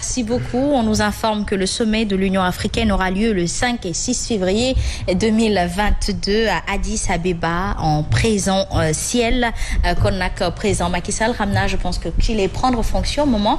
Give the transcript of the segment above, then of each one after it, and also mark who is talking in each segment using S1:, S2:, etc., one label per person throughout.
S1: merci beaucoup. On nous informe que le sommet de l'Union africaine aura lieu le 5 et 6 février 2022 à Addis Abeba en présentiel. Kon nag président Macky Sall xam naa je pense que qu'il est prendre fonction moment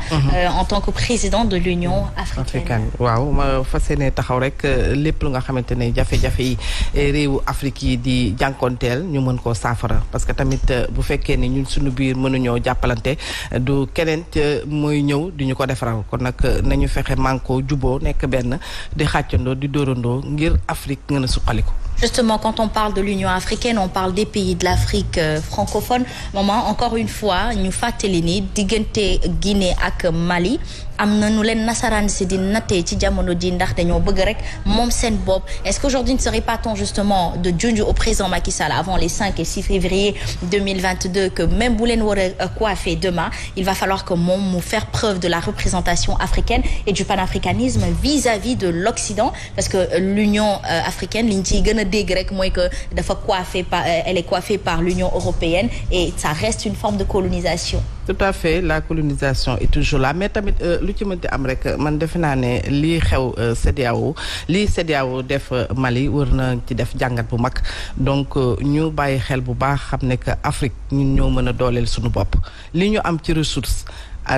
S1: en tant que président de l'Union africaine.
S2: waaw ma fas yéene taxaw rek lépp lu nga xamante ne jafe-jafe yi réewu Afrique yi di jànkonteel ñu mën koo saafara parce que tamit bu fekkee ni ñun suñu biir mënuñoo jàppalante du keneen mooy ñëw di ñu ko defaral kon nag nañu fexe manko juboo nekk benn di xàccandoo di dóorandoo ngir Afrique ngeen a suqaliku.
S1: Justement, quand on parle de l'Union africaine, on parle des pays de l'Afrique francophone. Maman, encore une fois, ñu fàttali ni diggante Guinée ak Mali am na nu leen nasaraan si di nattee ci jamono ji ndax dañoo bëgg rek moom seen bopp. Est-ce qu'aujourd'hui ne serait pas temps justement de junj au président Macky Sall avant les 5 et 6 février 2022 que même bu leen war a coiffer demain, il va falloir que moom mu faire preuve de la représentation africaine et du panafricanisme vis-à-vis de l'Occident parce que l'Union africaine liñ ciy gën a dégg rek mooy que dafa elle est coiffée par l'Union européenne et ça reste une forme de colonisation.
S2: Tout à fait, la colonisation est toujours là mais tamit lu ci mënti am rek man defe naa ne lii xew CEDEAO def Mali war na ci def jàngat bu mag donc ñu bàyyi xel bu baax xam ne que Afrique ñun ñoo mën a dooleel suñu bopp li ñu am ci ressource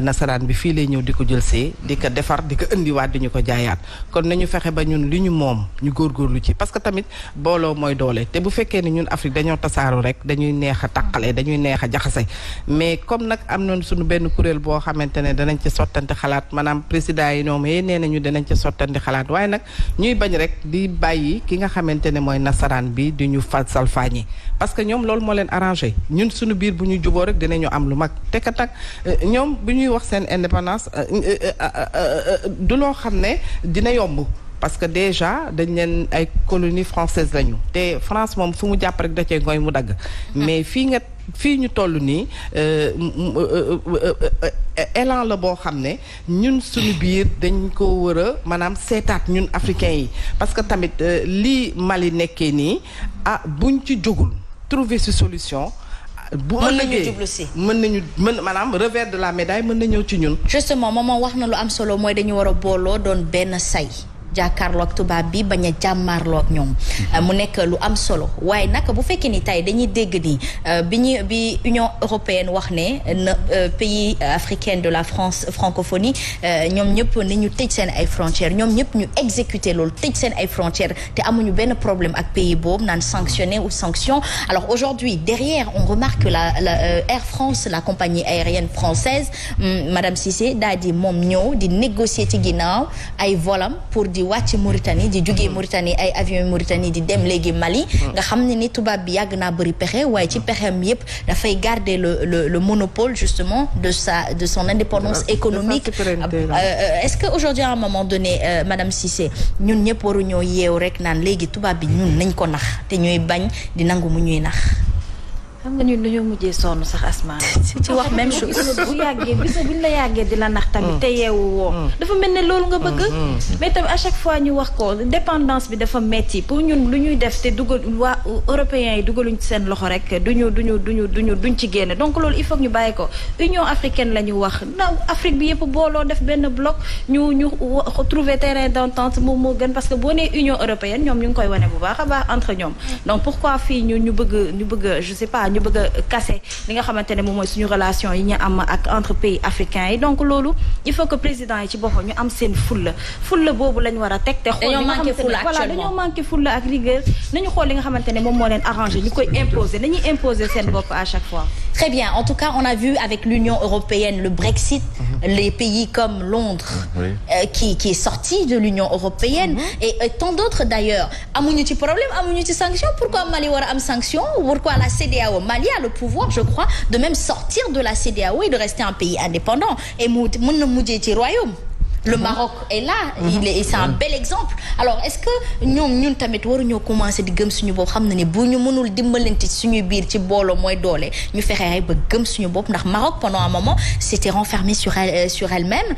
S2: nasaraan bi fii lay ñëw di ko jël see di ko defar di ko indiwaat di ñu ko jaayaat kon nañu fexe ba ñun li ñu moom ñu góorgóorlu ci parce que tamit booloo mooy doole te bu fekkee ni ñun Afrique dañoo tasaaru rek dañuy neex a taqale dañuy neex a jaxase mais comme nag am nañ suñu benn kuréel boo xamante ne danañ ci sottante xalaat maanaam président yi ñoom nee nañu danañ ci sottante xalaat waaye nag ñuy bañ rek di bàyyi ki nga xamante ne mooy nasaraan bi di ñu fal salfaañi parce que ñoom loolu moo leen arrangé ñun suñu biir bu ñu juboo rek dinañu am lu mag te kat nag ñoom ñuy wax seen indépendance du loo xam ne dina yomb parce que déjà dañ leen ay colonie française lañu te France moom fu mu jàpp rek da cee ngooy mu dagg mais fii ñu toll nii élan la boo xam ne ñun suñu biir dañ ko war a maanaam seetaat ñun africains yi parce que tamit lii Mali nekkee nii buñ ci jógul trouver ci solution bu ëllëgee mën maanaam revers de la médaille mën na ñëw ci ñun.
S1: Justement moom wax na lu am solo mooy dañu war a booloo doon benn say. jàkkaarloog tubaab bi bañ a jàmmaarloog ñoom mu nekk lu am solo waaye nag bu fekkee ni tey dañuy dégg ni bi Union européenne wax ne na pays africain de la francophonie ñoom ñëpp ni ñu tëj seen ay frontières ñoom ñëpp ñu exécuter loolu tëj seen ay frontières te amuñu benn problème ak pays boobu naan sanctionné ou sanction alors aujourd'hui derrière on remarque que la Air France la compagnie aérienne française madame Cissé daal di moom ñëw di négocier ci ginnaaw ay volam pour di wàcc Mauritanie di jógee Mauritanie ay avion Mauritanie di dem léegi Mali nga xam ne ni tubaab bi yàgg naa bëri pexe waaye ci pexem yépp dafay garder le monopole justement de son indépendance économique est-ce que aujourd'hui à un moment donné madame Cissé ñun ñëpp waruñoo yeew rek naan léegi tubaab bi ñun nañ ko nax te ñuy bañ di nangu mu ñuy nax
S3: xam nga ñun dañoo mujjee sonn sax asmaan
S1: ci wax même chose
S3: bu yàggee bisa buñ la yàggee di la nax tamit te yeewu woo dafa mel ne loolu nga bëgg mais tamit à chaque fois ñu wax ko dépendance bi dafa metti pour ñun lu ñuy def te dugal waa européens yi dugaluñ ci seen loxo rek duñ ci génn donc loolu il faut que ñu bàyyi ko Union africaine la ñu wax na Afrique bi yëpp booloo def benn bloc ñu trouver terrain d'entente moom moo gën parce que boo nee Union européenne ñoom ñu ngi koy wane bu baax a baax entre ñoom donc pourquoi fii ñu bëgg je sais pas ñu bëgg a casser li nga xamante ne moom mooy suñu relation yi ñu am ak entre pays africains yi donc loolu il faut que président yi ci boppam ñu am seen fulla boobu lañ war a teg te xool dañoo manqué fulla ak rigueur nañu xool li nga xamante ne moom moo leen arrangé ñu koy imposer nañuy imposer seen bopp à chaque fois.
S1: Très bien. En tout cas, on a vu avec l'Union européenne le Brexit, les pays comme Londres qui est sorti de l'Union européenne et tant d'autres d'ailleurs. Amuñu ci problème, amuñu ci sanction. Pourquoi Mali war a am sanction? Pourquoi la CEDEAO? Mali a le pouvoir, je crois, de même sortir de la CEDEAO et de rester un pays indépendant. Et mën na mujjee ci royaume. Le Maroc est là, c'est un bel exemple. Alors est-ce que ñun tamit waruñoo commencer di gëm suñu bopp xam na ne bu ñu mënul dimbalante suñu biir ci booloo mooy doole ñu fexe rek ba gëm suñu bopp ndax Maroc pendant un moment s'était renfermé sur elle-même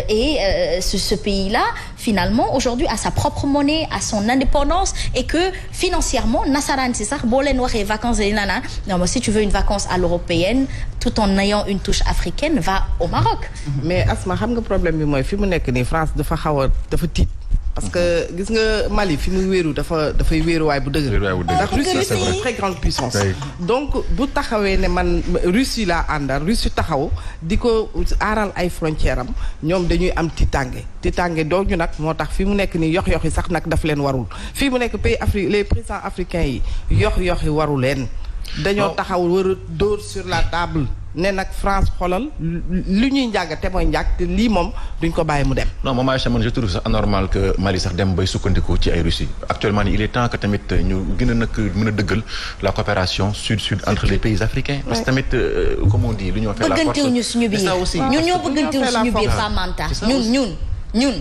S1: et ce pays-là finalement aujourd'hui a sa propre monnaie, a son indépendance et que financièrement nasaraan si sax boo leen waxee vacances dañu naan non mais si tu veux une vacance à l'européenne tout en ayant une touche africaine va au Maroc.
S2: mais Asma xam nga problème bi mooy fi mu nekk nii France dafa tiit. parce que gis nga Mali fi mu wéeru dafay wéeruwaay bu dëgër. ndax Russie c'est une très grande puissance. donc bu taxawee ne man Russie laa àndal Russie taxaw di ko aaral ay frontières am ñoom dañuy am tiitaange dooñu nag moo tax fi mu nekk nii yox yi sax nag daf leen warul fii mu nekk les présidents africains yi yox yi waru leen. dañoo taxaw war a dóor sur la table. ne nag France xoolal lu ñuy njàgg te mooy njàgg te lii moom duñ ko bàyyi mu dem.
S4: non moom Aïcha man je trouve ça anormal que Mali sax dem bay sukkandiku ci ay Russie actuellement il est temps que tamit ñu gën a nag mën a dëggal la coopération sud-sud entre les pays africains. parce que tamit comme on dit l'union fait la force.
S1: bëgganteew ñu suñu biir ñun ñoo bëgganteew suñu biir Famanta ñun.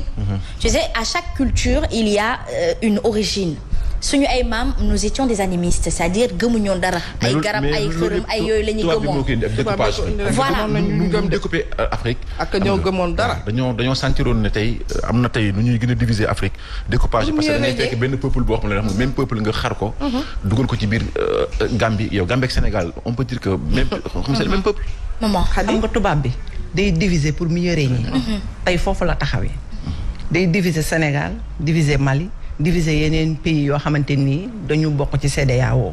S1: tu sais à chaque culture il y a une origine. suñu ay maam nous étions des animistes c'est-à-dire gëmuñoon dara. ay garab ay xërëm ay yooyu la ñu gëmoon.
S4: voilà ñu gëm découper Afrique.
S2: ak ñoo gëmoon dara.
S4: dañoo sentiroon ne tey am na tey nu ñuy gën a diviser Afrique. découpage parce que da ngay fekk benn peuple boo xam ne même peuple nga xar ko. dugal ko ci biir Gambie yow Gambie ak Sénégal on peut dire que même c'est le même peuple.
S1: maman
S5: xam nga tubaab bi day diviser pour mieux régner. tey foofu la taxawee. day diviser Sénégal diviser Mali. diviser yeneen pays yoo xamante nii dañu bokk ci CEDEAO.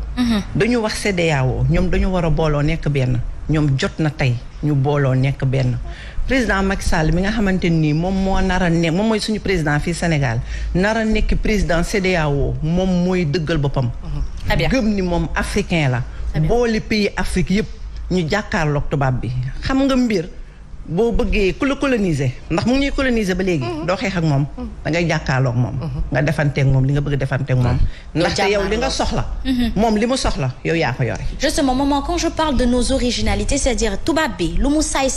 S5: dañu wax CEDEAO ñoom dañu war a booloo nekk benn ñoom jot na tey ñu booloo nekk benn président Macky Sall mi nga xamante nii moom moo nar a nekk moom mooy suñu président fii Sénégal nar a nekk président CEDEAO moom mooy dëggal boppam. gëm ni moom africain la. boole pays Afrique yëpp ñu jàkkaarloog tubaab bi xam nga mbir. boo bëggee ku la coloniser ndax mu ngi ñuy coloniser ba léegi. doo xeex ak moom. da ngay jàkkaarloog moom. nga defanteeg moom li nga bëgg defanteeg moom. ndaxte yow li nga soxla. moom li mu soxla yow yaa ko yore.
S1: justement maman quand je parle de nos originalités c'est-à-dire tubaab bi lu mu saay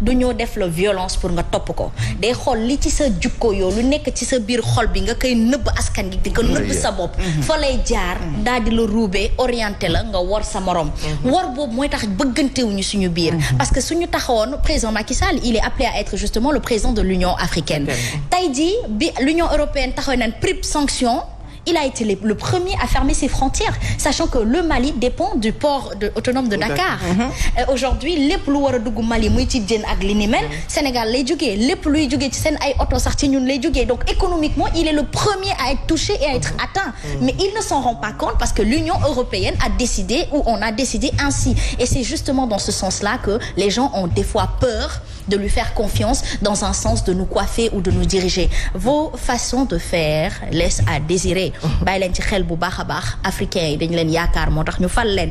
S1: du ñoo def la violence pour nga topp ko. day xool li ci sa jukko yow lu nekk ci sa biir xol bi nga koy nëbb askan gi di ko nëbb sa bopp. fa lay jaar daal di la ruubee orienté la nga wor sa morom. wor boobu mooy tax bëggantewuñu suñu biir. parce que suñu taxawoon. président Macky Sall il est appelé à être justement le président de l'Union africaine. tey jii bi l'Union européenne taxaw naan prix sanction il a été le premier à fermer ses frontières sachant que le Mali dépend du port autonome de Dakar. Aujourd'hui lépp lu war a dugg Mali muy ci jën ak li ni mel Sénégal lay jógee lépp luy jógee ci seen ay oto sax ci ñun lay jógee donc économiquement il est le premier à être touché et à être atteint mais il ne s'en rend pas compte parce que l'Union européenne a décidé ou on a décidé ainsi et c'est justement dans ce sens-là que les gens ont des fois peur de lui faire confiance dans un sens de nous coiffer ou de nous diriger vos façons de faire laissent à désirer bàyyi leen ci xel bu baax a baax africains yi dañu leen yaakaar moo tax ñu fal leen